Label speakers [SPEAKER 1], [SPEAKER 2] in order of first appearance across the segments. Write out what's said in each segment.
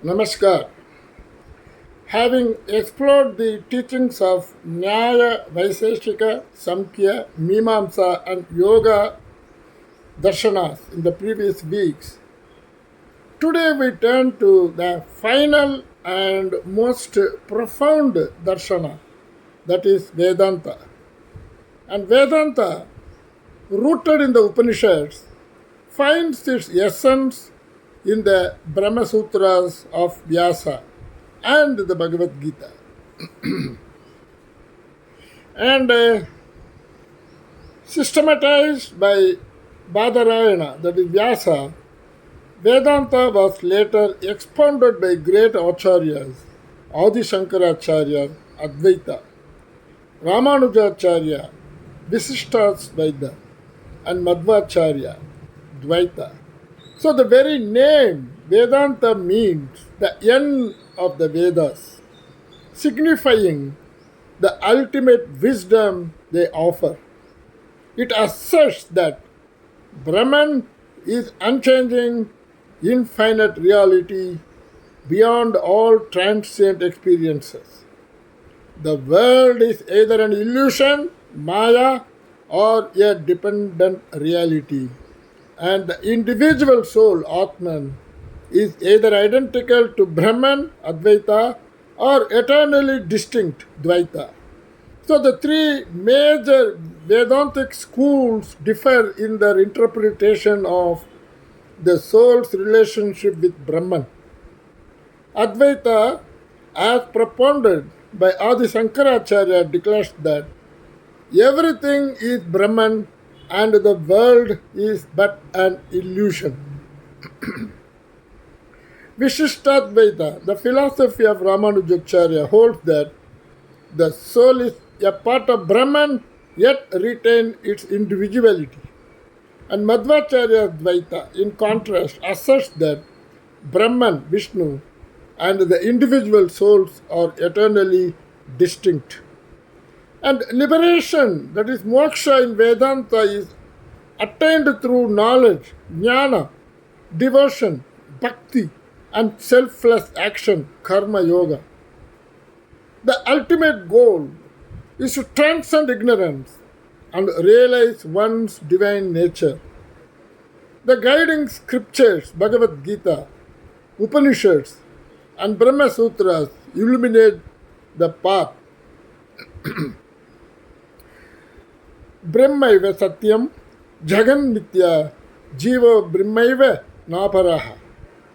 [SPEAKER 1] Namaskar. Having explored the teachings of Nyaya, Vaiseshika, Samkhya, Mimamsa, and Yoga darshanas in the previous weeks, today we turn to the final and most profound darshana, that is Vedanta. And Vedanta, rooted in the Upanishads, finds its essence in the Brahma Sutras of Vyasa and the Bhagavad Gita. And systematized by Badarayana, that is Vyasa, Vedanta was later expounded by great acharyas, Adi Shankaracharya, Advaita, Ramanujacharya, Visishtasvaita, and Madhvacharya, Dvaita. So the very name Vedanta means the end of the Vedas, signifying the ultimate wisdom they offer. It asserts that Brahman is unchanging, infinite reality beyond all transient experiences. The world is either an illusion, Maya, or a dependent reality, and the individual soul, Atman, is either identical to Brahman, Advaita, or eternally distinct, Dvaita. So the three major Vedantic schools differ in their interpretation of the soul's relationship with Brahman. Advaita, as propounded by Adi Shankaracharya, declares that everything is Brahman and the world is but an illusion. Vishishtadvaita, the philosophy of Ramanujacharya, holds that the soul is a part of Brahman yet retain its individuality. And Madhvacharya Dvaita, in contrast, asserts that Brahman, Vishnu, and the individual souls are eternally distinct. And liberation, that is moksha in Vedanta, is attained through knowledge, jnana, devotion, bhakti, and selfless action, karma yoga. The ultimate goal is to transcend ignorance and realize one's divine nature. The guiding scriptures, Bhagavad Gita, Upanishads, and Brahma Sutras illuminate the path. Brahmaiva Satyam, Jagan Mitya, Jiva Brahmaiva Naparaha.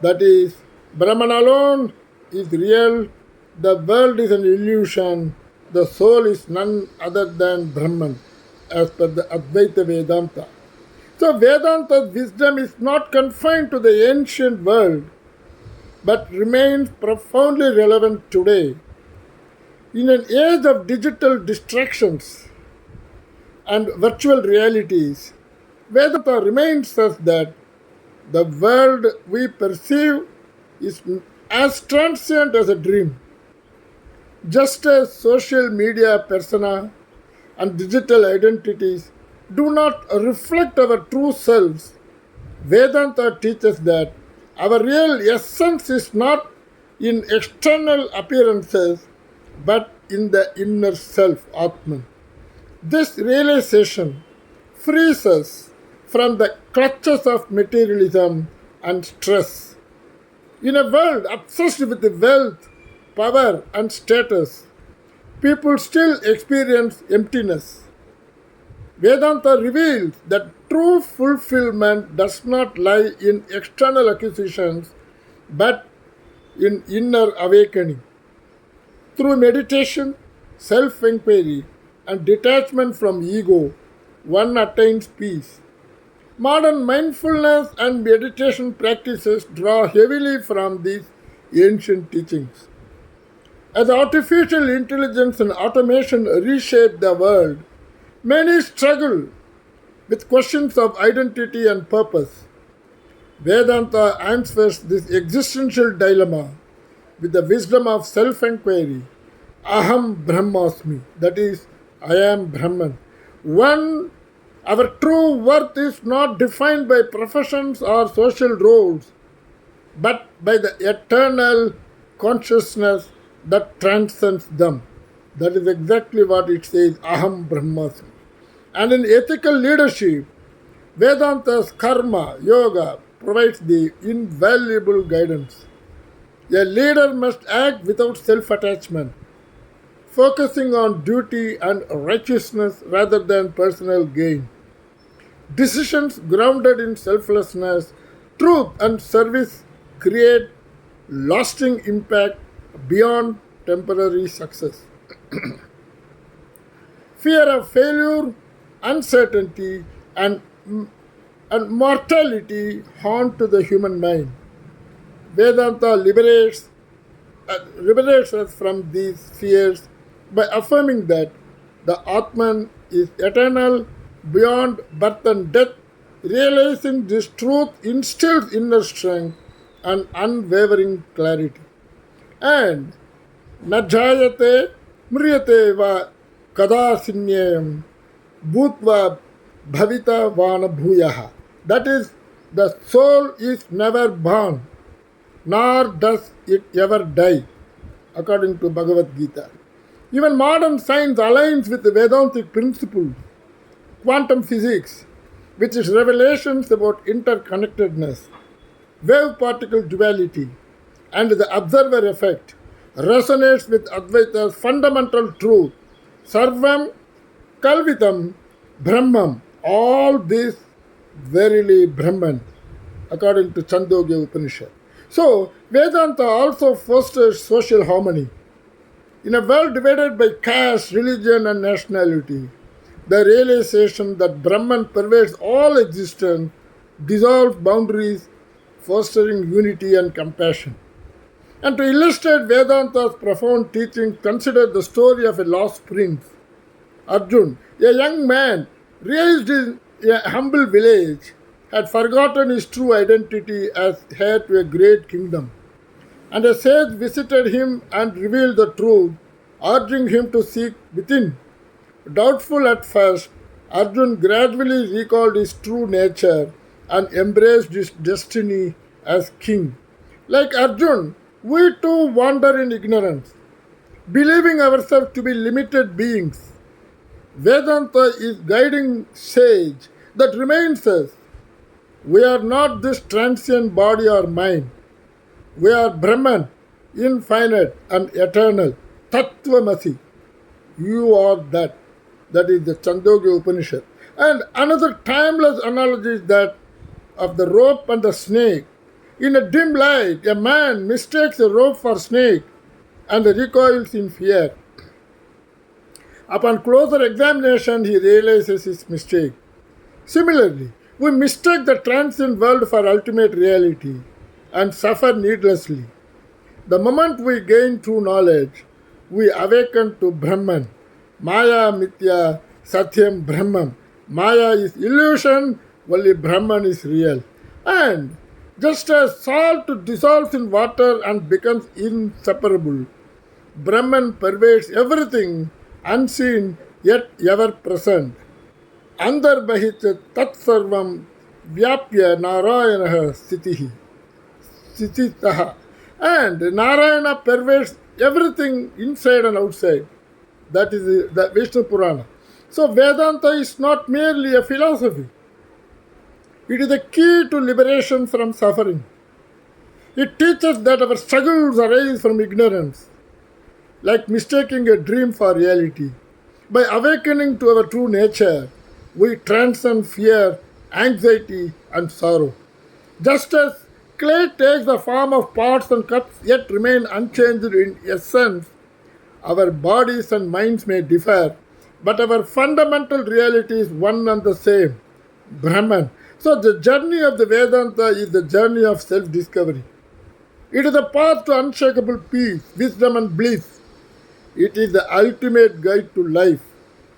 [SPEAKER 1] That is, Brahman alone is real, the world is an illusion, the soul is none other than Brahman, as per the Advaita Vedanta. So Vedanta's wisdom is not confined to the ancient world, but remains profoundly relevant today. In an age of digital distractions and virtual realities, Vedanta reminds us that the world we perceive is as transient as a dream. Just as social media persona and digital identities do not reflect our true selves, Vedanta teaches that our real essence is not in external appearances but in the inner self, Atman. This realization frees us from the clutches of materialism and stress. In a world obsessed with wealth, power, and status, people still experience emptiness. Vedanta reveals that true fulfillment does not lie in external acquisitions but in inner awakening. Through meditation, self inquiry, and detachment from ego, one attains peace. Modern mindfulness and meditation practices draw heavily from these ancient teachings. As artificial intelligence and automation reshape the world, many struggle with questions of identity and purpose. Vedanta answers this existential dilemma with the wisdom of self-inquiry. Aham brahmasmi, that is, I am Brahman. Our true worth is not defined by professions or social roles, but by the eternal consciousness that transcends them. That is exactly what it says, aham brahmasmi. And in ethical leadership, Vedanta's karma, yoga, provides the invaluable guidance. A leader must act without self attachment, focusing on duty and righteousness rather than personal gain. Decisions grounded in selflessness, truth, and service create lasting impact beyond temporary success. Fear of failure, uncertainty, and mortality haunt to the human mind. Vedanta liberates us from these fears by affirming that the Atman is eternal beyond birth and death. Realizing this truth instills inner strength and unwavering clarity. And najayate mriyate va kadasinyam bhutva bhavita vana bhuyaha. That is, the soul is never born, nor does it ever die, according to Bhagavad Gita. Even modern science aligns with the Vedantic principles, quantum physics, which is revelations about interconnectedness, wave particle duality, and the observer effect, resonates with Advaita's fundamental truth, Sarvam Kalvitam Brahmam, all this verily Brahman, according to Chandogya Upanishad. So, Vedanta also fosters social harmony. In a world divided by caste, religion, and nationality, the realization that Brahman pervades all existence dissolves boundaries, fostering unity and compassion. And to illustrate Vedanta's profound teaching, consider the story of a lost prince, Arjun, a young man raised in a humble village, had forgotten his true identity as heir to a great kingdom. And a sage visited him and revealed the truth, urging him to seek within. Doubtful at first, Arjun gradually recalled his true nature and embraced his destiny as king. Like Arjun, we too wander in ignorance, believing ourselves to be limited beings. Vedanta is guiding sage that reminds us we are not this transient body or mind. We are Brahman, infinite and eternal. Tattvam. You are that. That is the Chandogya Upanishad. And another timeless analogy is that of the rope and the snake. In a dim light, a man mistakes a rope for snake and recoils in fear. Upon closer examination, he realizes his mistake. Similarly, we mistake the transient world for ultimate reality and suffer needlessly. The moment we gain true knowledge, we awaken to Brahman. Maya Mithya Satyam Brahman. Maya is illusion, only Brahman is real. And just as salt dissolves in water and becomes inseparable, Brahman pervades everything, unseen yet ever present. Andarbahit tat sarvam vyapya narayana sititaha. And Narayana pervades everything inside and outside. That is the Vishnu Purana. So Vedanta is not merely a philosophy. It is the key to liberation from suffering. It teaches that our struggles arise from ignorance, like mistaking a dream for reality. By awakening to our true nature, we transcend fear, anxiety, and sorrow. Just as clay takes the form of pots and cups yet remain unchanged in essence, our bodies and minds may differ, but our fundamental reality is one and the same, Brahman. So the journey of the Vedanta is the journey of self-discovery. It is a path to unshakable peace, wisdom and bliss. It is the ultimate guide to life,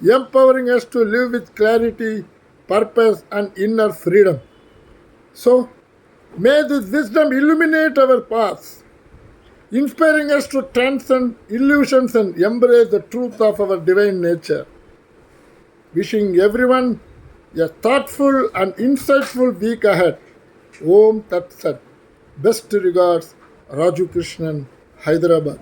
[SPEAKER 1] empowering us to live with clarity, purpose and inner freedom. So, may this wisdom illuminate our paths, inspiring us to transcend illusions and embrace the truth of our divine nature. Wishing everyone a thoughtful and insightful week ahead. Om Tat Sat. Best regards, Raju Krishnan, Hyderabad.